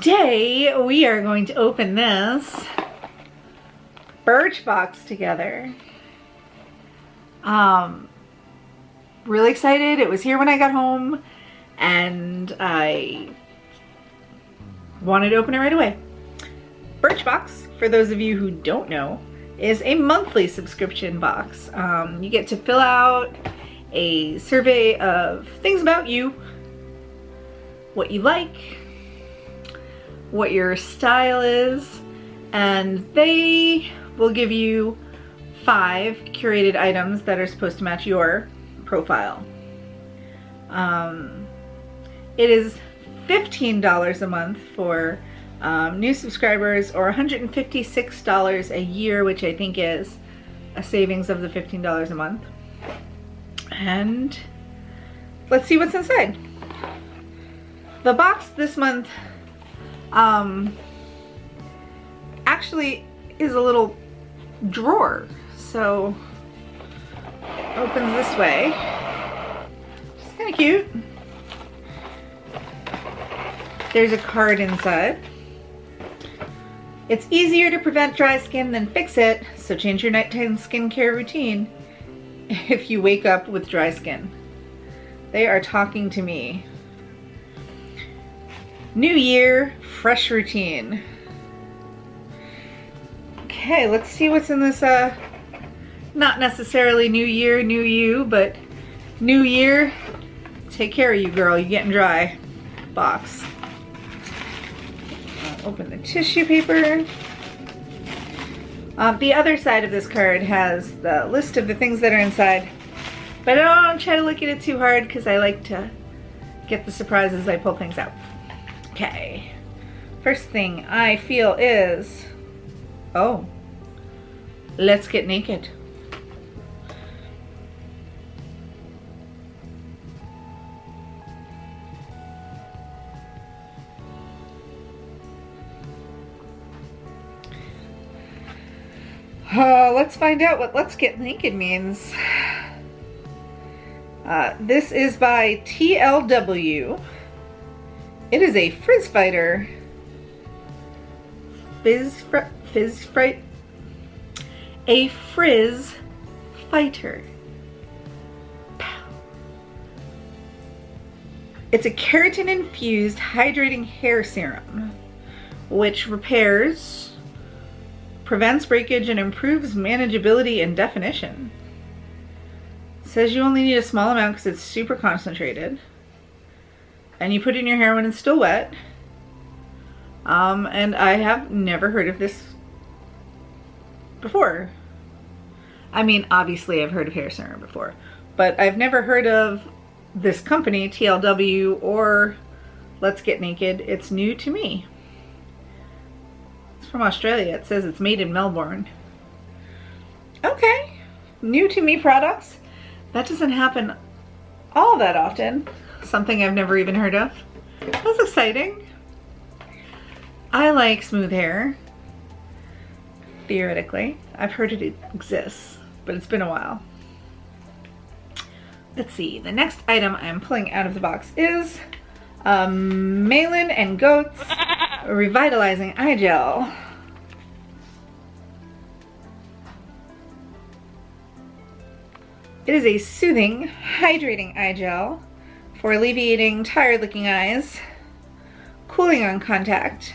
Today we are going to open this Birchbox together. Really excited. It was here when I got home and I wanted to open it right away. Birchbox, for those of you who don't know, is a monthly subscription box. You get to fill out a survey of things about you, what you like, what your style is, and they will give you 5 curated items that are supposed to match your profile. It is $15 a month for new subscribers, or $156 a year, which I think is a savings of the $15 a month. And let's see what's inside. The box this month actually is a little drawer, so it opens this way. It's kind of cute. There's a card inside. It's easier to prevent dry skin than fix it, so change your nighttime skincare routine if you wake up with dry skin. They are talking to me. New year, fresh routine. Okay, let's see what's in this, not necessarily new year, new you, but new year, take care of you, girl, you're getting dry box. Open the tissue paper. The other side of this card has the list of the things that are inside, but I don't try to look at it too hard because I like to get the surprises as I pull things out. Okay, first thing I feel is, oh, let's get naked. Let's find out what let's get naked means. This is by TLW. It is a frizz fighter. A frizz fighter. It's a keratin infused hydrating hair serum which repairs, prevents breakage, and improves manageability and definition. It says you only need a small amount because it's super concentrated. And you put it in your hair when it's still wet. And I have never heard of this before. I mean, obviously I've heard of hair serum before, but I've never heard of this company, TLW, or Let's Get Naked. It's new to me. It's from Australia. It says it's made in Melbourne. Okay, new to me products. That doesn't happen all that often. Something I've never even heard of. That's exciting. I like smooth hair. Theoretically. I've heard it exists, but it's been a while. Let's see. The next item I'm pulling out of the box is malin+goetz Revitalizing Eye Gel. It is a soothing, hydrating eye gel for alleviating tired-looking eyes, cooling on contact,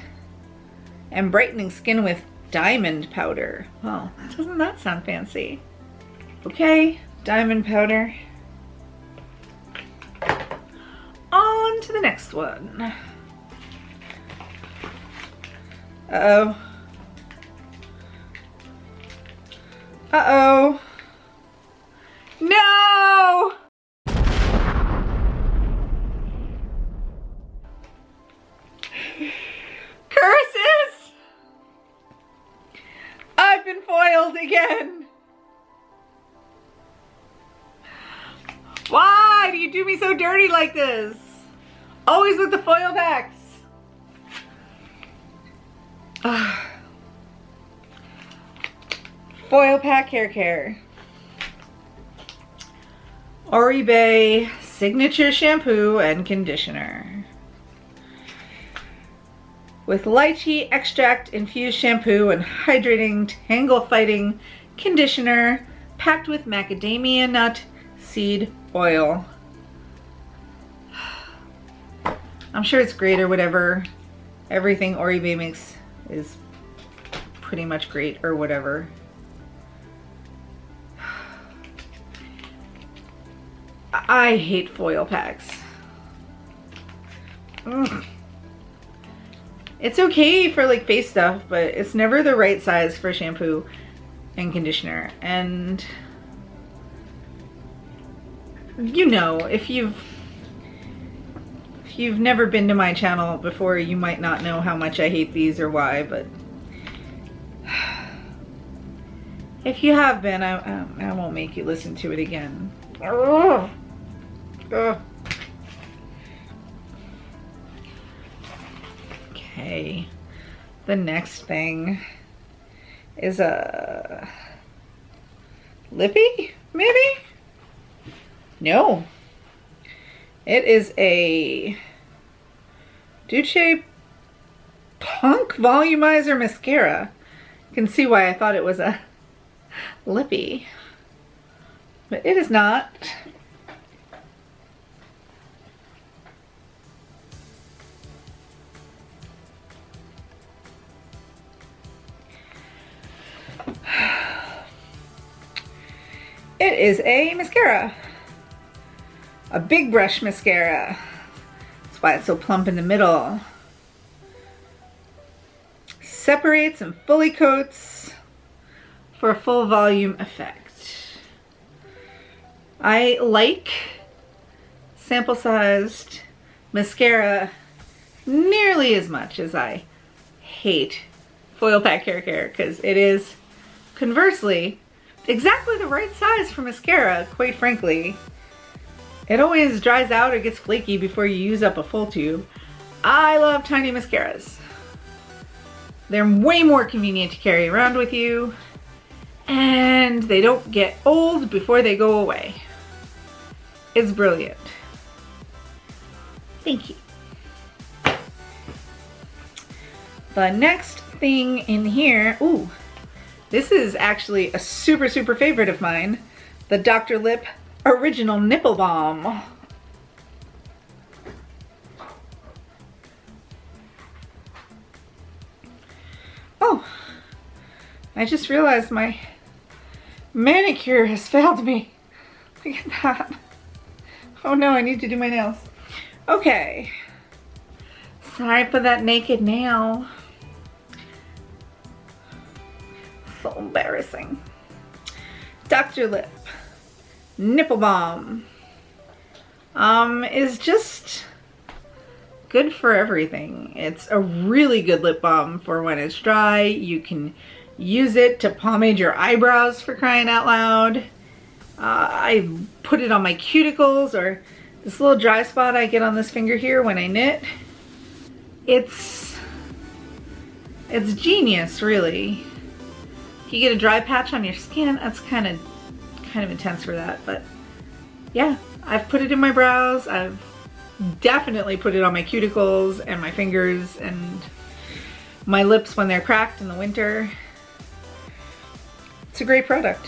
and brightening skin with diamond powder. Well, doesn't that sound fancy? Okay, diamond powder. On to the next one. Uh-oh. Uh-oh. No! Curses! I've been foiled again. Why do you do me so dirty like this? Always with the foil packs. Foil pack hair care. Oribe Signature Shampoo and Conditioner. with lychee extract infused shampoo and hydrating tangle fighting conditioner packed with macadamia nut seed oil. I'm sure it's great or whatever. Everything Oribe makes is pretty much great or whatever. I hate foil packs. Ugh. It's okay for like face stuff, but it's never the right size for shampoo and conditioner. And you know, if you've never been to my channel before, you might not know how much I hate these or why, but if you have been, I won't make you listen to it again. Ugh. Ugh. Okay, the next thing is a lippy, maybe? No. It is a Duce Punk Volumizer Mascara. You can see why I thought it was a lippy, but it is not. It is a mascara. A big brush mascara. That's why it's so plump in the middle. Separates and fully coats for a full volume effect. I like sample-sized mascara nearly as much as I hate foil pack hair care, because it is conversely exactly the right size for mascara, quite frankly. It always dries out or gets flaky before you use up a full tube. I love tiny mascaras. They're way more convenient to carry around with you, and they don't get old before they go away. It's brilliant. Thank you. The next thing in here, ooh, this is actually a super favorite of mine, the Dr. Lip Original Nipple Balm. Oh, I just realized my manicure has failed me. Look at that. Oh no, I need to do my nails. Okay. Sorry for that naked nail. So embarrassing. Dr. Lip Nipple Balm is just good for everything. It's a really good lip balm for when it's dry. You can use it to pomade your eyebrows, for crying out loud. I put it on my cuticles or this little dry spot I get on this finger here when I knit. It's genius, really. If you get a dry patch on your skin, that's kind of intense for that, but yeah, I've put it in my brows. I've definitely put it on my cuticles and my fingers and my lips when they're cracked in the winter. It's a great product.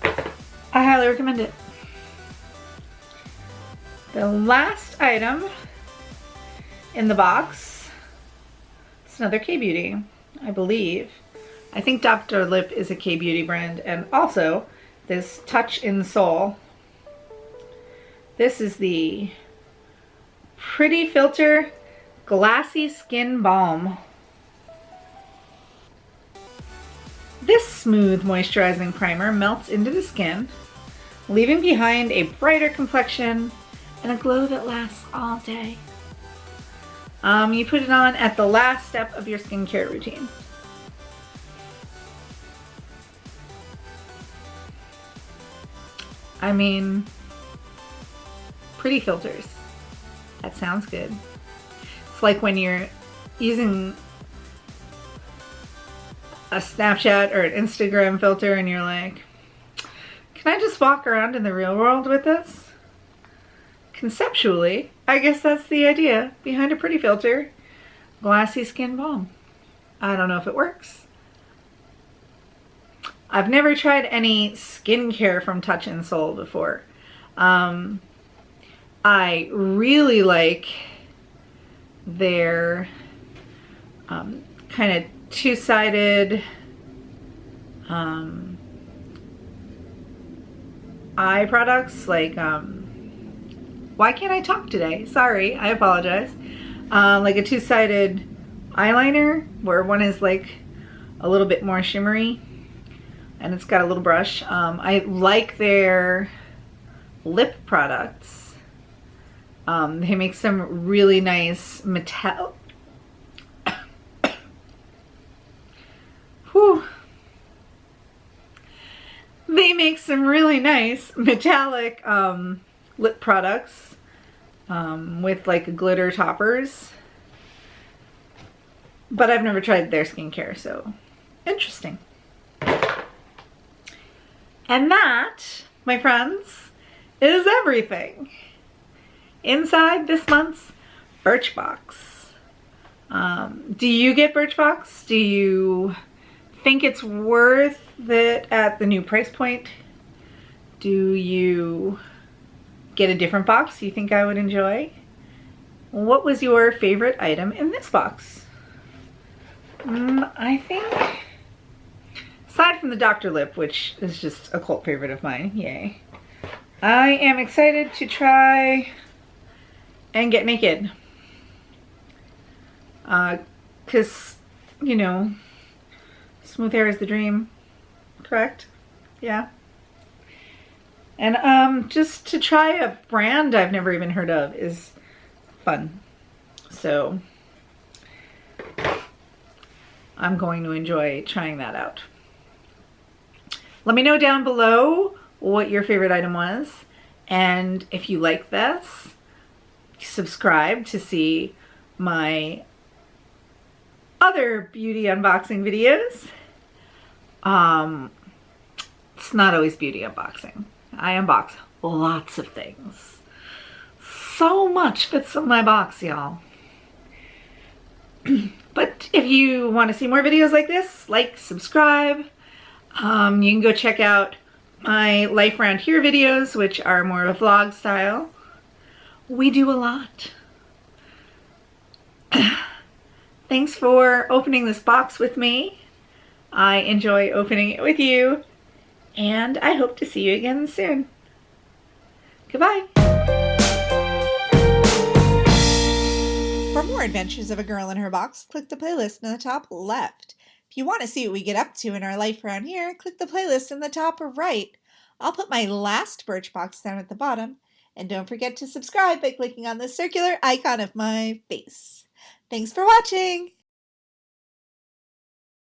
I highly recommend it. The last item in the box, it's another K-Beauty, I believe. I think Dr. Lip is a K-Beauty brand, and also this Touch in Soul. This is the Pretty Filter Glassy Skin Balm. This smooth moisturizing primer melts into the skin, leaving behind a brighter complexion and a glow that lasts all day. You put it on at the last step of your skincare routine. I mean, pretty filters. That sounds good. It's like when you're using a Snapchat or an Instagram filter and you're like, can I just walk around in the real world with this? Conceptually, I guess that's the idea behind a pretty filter. glassy skin balm. I don't know if it works. I've never tried any skincare from Touch in Sol before. I really like their kind of two-sided eye products, like why can't I talk today? Sorry, I apologize. Like a two-sided eyeliner where one is like a little bit more shimmery and it's got a little brush. I like their lip products. They make some really nice metallic whew. They make some really nice metallic lip products with like glitter toppers. But I've never tried their skincare, so interesting. And that, my friends, is everything inside this month's Birchbox. Do you get Birchbox? Do you think it's worth it at the new price point? Do you get a different box you think I would enjoy? What was your favorite item in this box? I think, aside from the Dr. Lip, which is just a cult favorite of mine, yay, I am excited to try and get naked. Because, you know, smooth hair is the dream, correct? Yeah. And just to try a brand I've never even heard of is fun. So I'm going to enjoy trying that out. Let me know down below what your favorite item was. And if you like this, subscribe to see my other beauty unboxing videos. It's not always beauty unboxing. I unbox lots of things. So much fits in my box, y'all. But if you want to see more videos like this, like, subscribe. You can go check out my life around here videos, which are more of a vlog style. We do a lot. Thanks for opening this box with me. I enjoy opening it with you, and I hope to see you again soon. Goodbye. For more adventures of a girl in her box, click the playlist in the top left. If you want to see what we get up to in our life around here, click the playlist in the top right. I'll put my last Birchbox down at the bottom. And don't forget to subscribe by clicking on the circular icon of my face. Thanks for watching!